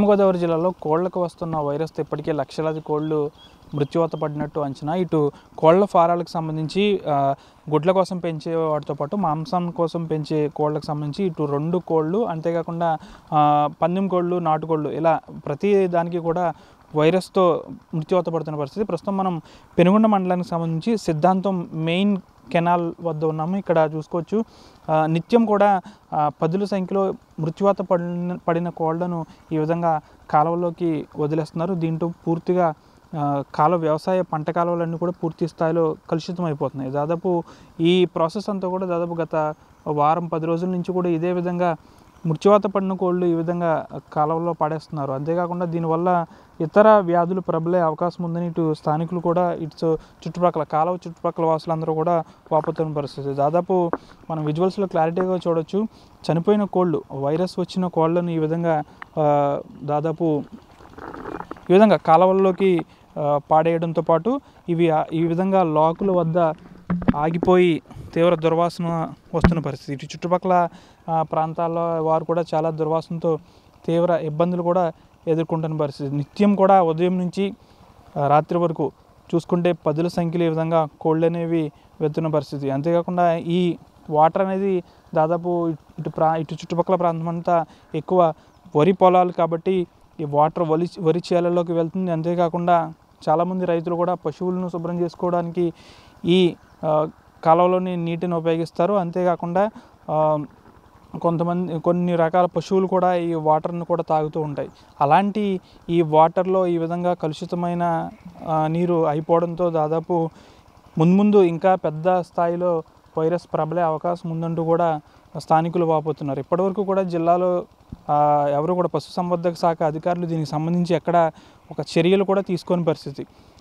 పశ్చిమ గోదావరి జిల్లాలో కోళ్లకు వస్తున్న వైరస్తో ఇప్పటికే లక్షలాది కోళ్లు మృత్యువాత పడినట్టు అంచనా. ఇటు కోళ్ల ఫారాలకు సంబంధించి గుడ్ల కోసం పెంచే వాటితో పాటు మాంసం కోసం పెంచే కోళ్లకు సంబంధించి ఇటు 2 కోళ్ళు, అంతేకాకుండా పందెం కోళ్ళు, నాటుకోళ్ళు ఇలా ప్రతి దానికి కూడా వైరస్తో మృత్యువాత పడుతున్న పరిస్థితి. ప్రస్తుతం మనం పెనుగొండ మండలానికి సంబంధించి సిద్ధాంతం మెయిన్ కెనాల్ వద్ద ఉన్నాము. ఇక్కడ చూసుకోవచ్చు నిత్యం కూడా పదుల సంఖ్యలో మృత్యువాత పడిన కోళ్లను ఈ విధంగా కాలువలోకి వదిలేస్తున్నారు. దీంతో పూర్తిగా వ్యవసాయ పంట కాలువలన్నీ కూడా పూర్తి స్థాయిలో కలుషితం అయిపోతున్నాయి. దాదాపు ఈ ప్రాసెస్ అంతా కూడా దాదాపు గత వారం 10 రోజుల నుంచి కూడా ఇదే విధంగా మృత్యువాత పడిన కోళ్ళు ఈ విధంగా కాలువలో పడేస్తున్నారు. అంతేకాకుండా దీనివల్ల ఇతర వ్యాధులు ప్రబలే అవకాశం ఉందని ఇటు స్థానికులు కూడా ఇటు చుట్టుపక్కల వాసులందరూ కూడా వాపోతున్న పరిస్థితి. దాదాపు మనం విజువల్స్లో క్లారిటీగా చూడొచ్చు. చనిపోయిన కోళ్ళు, వైరస్ వచ్చిన కోళ్ళను ఈ విధంగా దాదాపు ఈ విధంగా కాలువల్లోకి పాడేయడంతో పాటు ఇవి ఈ విధంగా లాకుల వద్ద ఆగిపోయి తీవ్ర దుర్వాసన వస్తున్న పరిస్థితి. ఇటు చుట్టుపక్కల ప్రాంతాల్లో వారు కూడా చాలా దుర్వాసనతో తీవ్ర ఇబ్బందులు కూడా ఎదుర్కొంటున్న పరిస్థితి. నిత్యం కూడా ఉదయం నుంచి రాత్రి వరకు చూసుకుంటే పదుల సంఖ్యలో ఈ విధంగా కోళ్ళు అనేవి వెళ్తున్న పరిస్థితి. అంతేకాకుండా ఈ వాటర్ అనేది దాదాపు ఇటు చుట్టుపక్కల ప్రాంతం అంతా ఎక్కువ వరి పొలాలు కాబట్టి ఈ వాటర్ వరి చేలల్లోకి వెళ్తుంది. అంతేకాకుండా చాలామంది రైతులు కూడా పశువులను శుభ్రం చేసుకోవడానికి ఈ కాలువలోని నీటిని ఉపయోగిస్తారు. అంతేకాకుండా కొన్ని రకాల పశువులు కూడా ఈ వాటర్ను కూడా తాగుతూ ఉంటాయి. అలాంటి ఈ వాటర్లో ఈ విధంగా కలుషితమైన నీరు అయిపోవడంతో దాదాపు ముందు ఇంకా పెద్ద స్థాయిలో వైరస్ ప్రబలే అవకాశం ఉందంటూ కూడా స్థానికులు వాపోతున్నారు. ఇప్పటివరకు కూడా జిల్లాలో ఎవరు కూడా పశుసంవర్ధక శాఖ అధికారులు దీనికి సంబంధించి ఎక్కడ ఒక చర్యలు కూడా తీసుకోని పరిస్థితి.